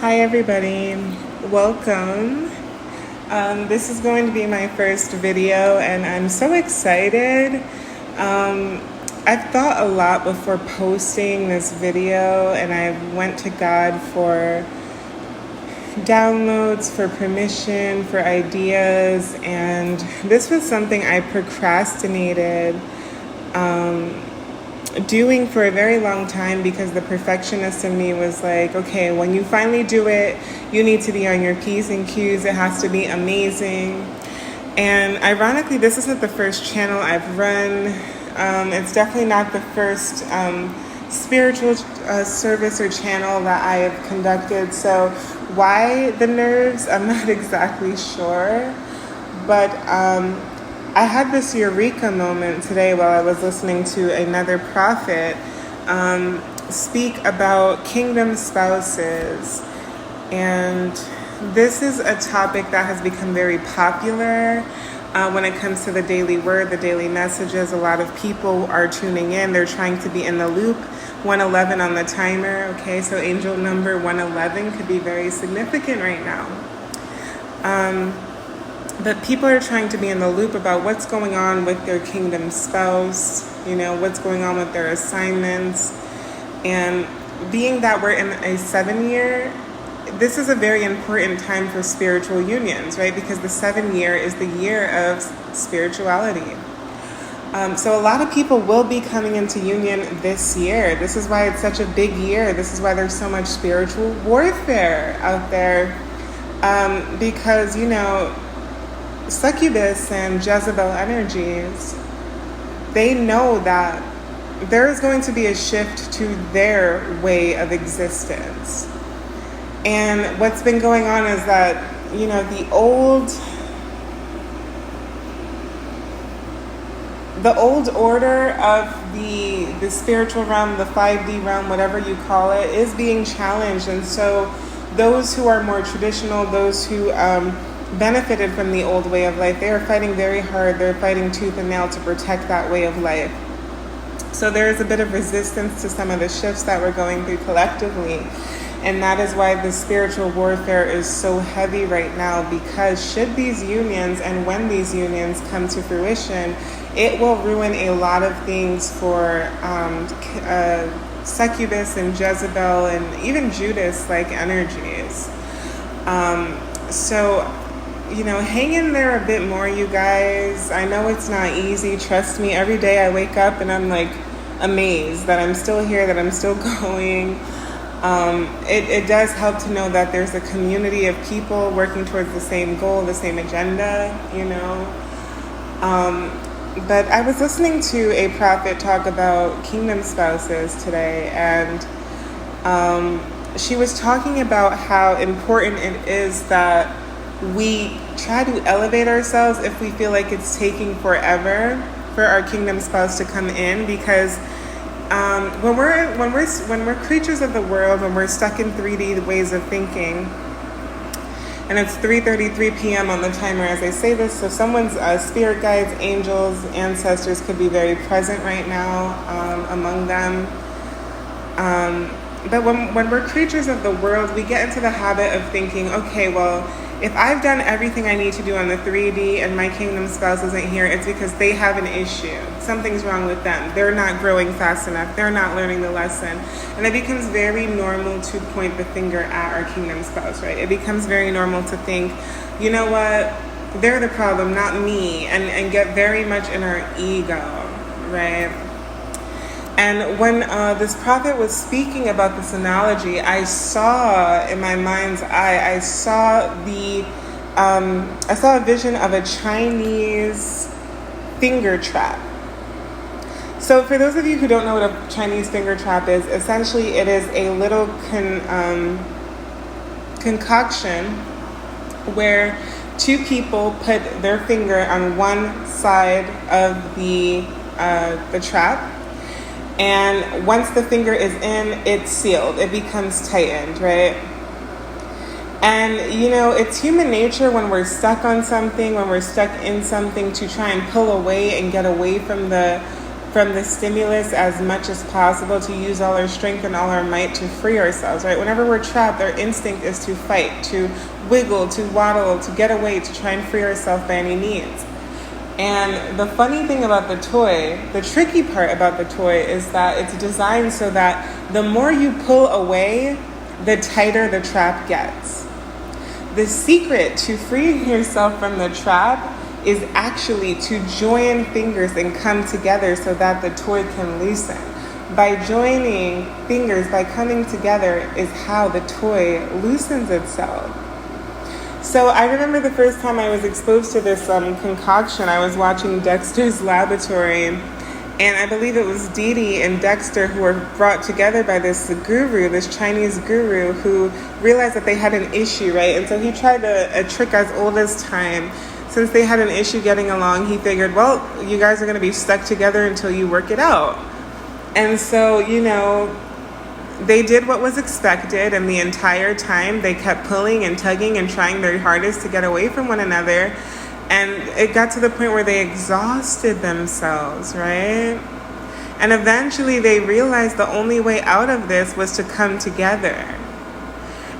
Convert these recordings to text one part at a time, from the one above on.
Hi everybody, welcome. This is going to be my first video and I'm so excited. I've thought a lot before posting this video and I went to God for downloads, for permission, for ideas, and this was something I procrastinated doing for a very long time because the perfectionist in me was like, okay, when you finally do it, you need to be on your P's and Q's. It has to be amazing. And ironically, this isn't the first channel I've run. It's definitely not the first spiritual service or channel that I have conducted. So why the nerves? I'm not exactly sure. But I had this eureka moment today while I was listening to another prophet speak about kingdom spouses. And this is a topic that has become very popular when it comes to the daily word, the daily messages. A lot of people are tuning in. They're trying to be in the loop. 111 on the timer. Okay, so angel number 111 could be very significant right now. But people are trying to be in the loop about what's going on with their kingdom spouse, what's going on with their assignments. And being that we're in a 7-year, this is a very important time for spiritual unions, right? Because the 7-year is the year of spirituality. So a lot of people will be coming into union this year. This is why it's such a big year. This is why there's so much spiritual warfare out there. Because, succubus and Jezebel energies, they know that there is going to be a shift to their way of existence. And what's been going on is that, the old order of the spiritual realm, the 5D realm, whatever you call it, is being challenged. And so those who are more traditional, those who benefited from the old way of life, they are fighting very hard. They're fighting tooth and nail to protect that way of life. So there is a bit of resistance to some of the shifts that we're going through collectively. And that is why the spiritual warfare is so heavy right now, because should these unions and when these unions come to fruition, it will ruin a lot of things for succubus and Jezebel and even Judas-like energies. So hang in there a bit more, you guys. I know it's not easy. Trust me, every day I wake up and I'm like amazed that I'm still here, that I'm still going. It does help to know that there's a community of people working towards the same goal, the same agenda, But I was listening to a prophet talk about kingdom spouses today, and she was talking about how important it is that we try to elevate ourselves if we feel like it's taking forever for our kingdom spouse to come in, because when we're creatures of the world, when we're stuck in 3D ways of thinking, and it's 3:33 p.m. on the timer as I say this, so someone's spirit guides, angels, ancestors could be very present right now among them. But when we're creatures of the world, we get into the habit of thinking, okay, well, if I've done everything I need to do on the 3D and my kingdom spouse isn't here, it's because they have an issue. Something's wrong with them. They're not growing fast enough. They're not learning the lesson. And it becomes very normal to point the finger at our kingdom spouse, right? It becomes very normal to think, you know what, they're the problem, not me, and get very much in our ego, right? And when this prophet was speaking about this analogy, I saw in my mind's eye, I saw a vision of a Chinese finger trap. So for those of you who don't know what a Chinese finger trap is, essentially it is a little concoction where two people put their finger on one side of the trap. And once the finger is in, it's sealed. It becomes tightened, right? And, it's human nature when we're stuck on something, when we're stuck in something, to try and pull away and get away from the from the stimulus as much as possible, to use all our strength and all our might to free ourselves, right? Whenever we're trapped, our instinct is to fight, to wiggle, to waddle, to get away, to try and free ourselves by any means. And the funny thing about the toy, the tricky part about the toy, is that it's designed so that the more you pull away, the tighter the trap gets. The secret to freeing yourself from the trap is actually to join fingers and come together so that the toy can loosen. By joining fingers, by coming together, is how the toy loosens itself. So I remember the first time I was exposed to this concoction, I was watching Dexter's Laboratory, and I believe it was Dee Dee and Dexter who were brought together by this guru, this Chinese guru, who realized that they had an issue, right? And so he tried a trick as old as time. Since they had an issue getting along, he figured, well, you guys are going to be stuck together until you work it out. And so, they did what was expected, and the entire time they kept pulling and tugging and trying their hardest to get away from one another. And it got to the point where they exhausted themselves, right? And eventually they realized the only way out of this was to come together.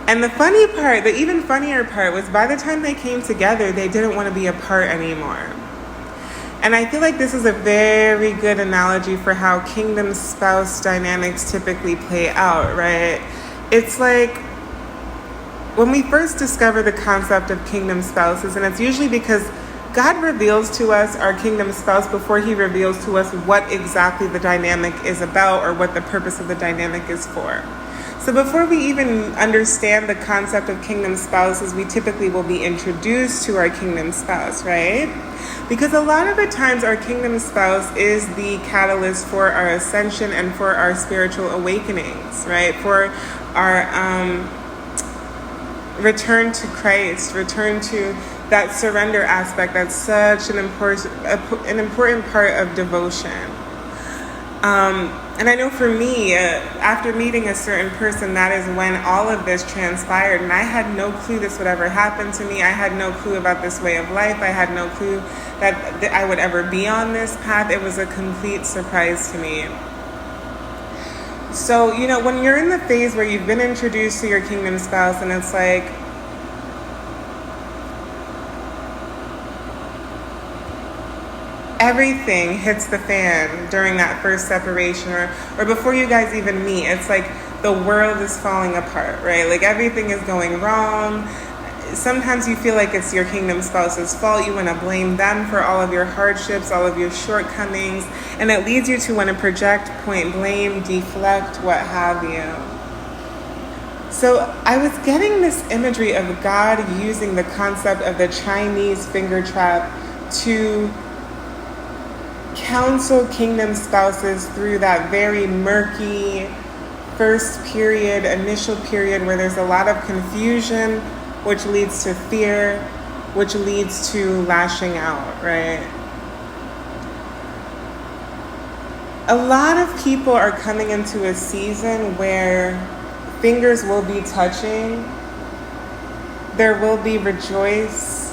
And the funny part, the even funnier part, was by the time they came together, they didn't want to be apart anymore. And I feel like this is a very good analogy for how kingdom spouse dynamics typically play out, right? It's like when we first discover the concept of kingdom spouses, and it's usually because God reveals to us our kingdom spouse before he reveals to us what exactly the dynamic is about or what the purpose of the dynamic is for. So before we even understand the concept of kingdom spouses, we typically will be introduced to our kingdom spouse, right? Because a lot of the times our kingdom spouse is the catalyst for our ascension and for our spiritual awakenings, right? For our return to Christ, return to that surrender aspect. That's such an important part of devotion. And I know for me, after meeting a certain person, that is when all of this transpired. And I had no clue this would ever happen to me. I had no clue about this way of life. I had no clue that I would ever be on this path. It was a complete surprise to me. So, when you're in the phase where you've been introduced to your kingdom spouse, and it's like, everything hits the fan during that first separation or before you guys even meet. It's like the world is falling apart, right? Like everything is going wrong. Sometimes you feel like it's your kingdom spouse's fault. You want to blame them for all of your hardships, all of your shortcomings, and it leads you to want to project, point blame, deflect, what have you. So I was getting this imagery of God using the concept of the Chinese finger trap to counsel kingdom spouses through that very murky first period, initial period where there's a lot of confusion, which leads to fear, which leads to lashing out, right? A lot of people are coming into a season where fingers will be touching, there will be rejoice,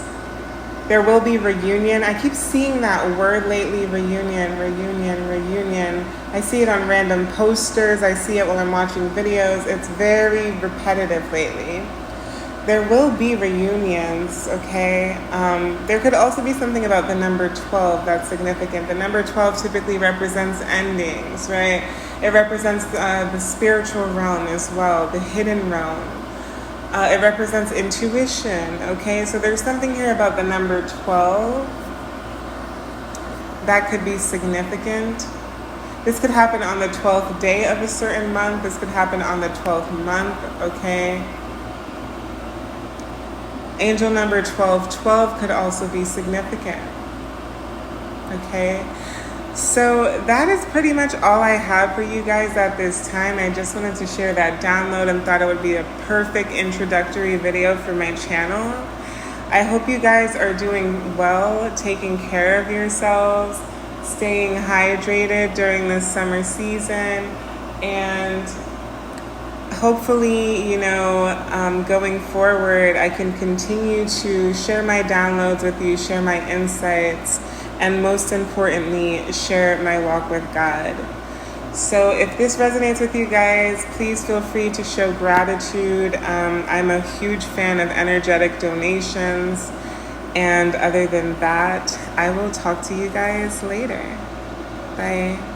there will be reunion. I keep seeing that word lately, reunion, reunion, reunion. I see it on random posters. I see it while I'm watching videos. It's very repetitive lately. There will be reunions, okay? There could also be something about the number 12 that's significant. The number 12 typically represents endings, right? It represents the spiritual realm as well, the hidden realm. It represents intuition, okay? So there's something here about the number 12 that could be significant. This could happen on the 12th day of a certain month. This could happen on the 12th month, okay? Angel number 1212 could also be significant, okay? So that is pretty much all I have for you guys at this time. I just wanted to share that download and thought it would be a perfect introductory video for my channel. I hope you guys are doing well, taking care of yourselves, staying hydrated during this summer season, and hopefully, going forward, I can continue to share my downloads with you, share my insights, and most importantly, share my walk with God. So if this resonates with you guys, please feel free to show gratitude. I'm a huge fan of energetic donations. And other than that, I will talk to you guys later. Bye.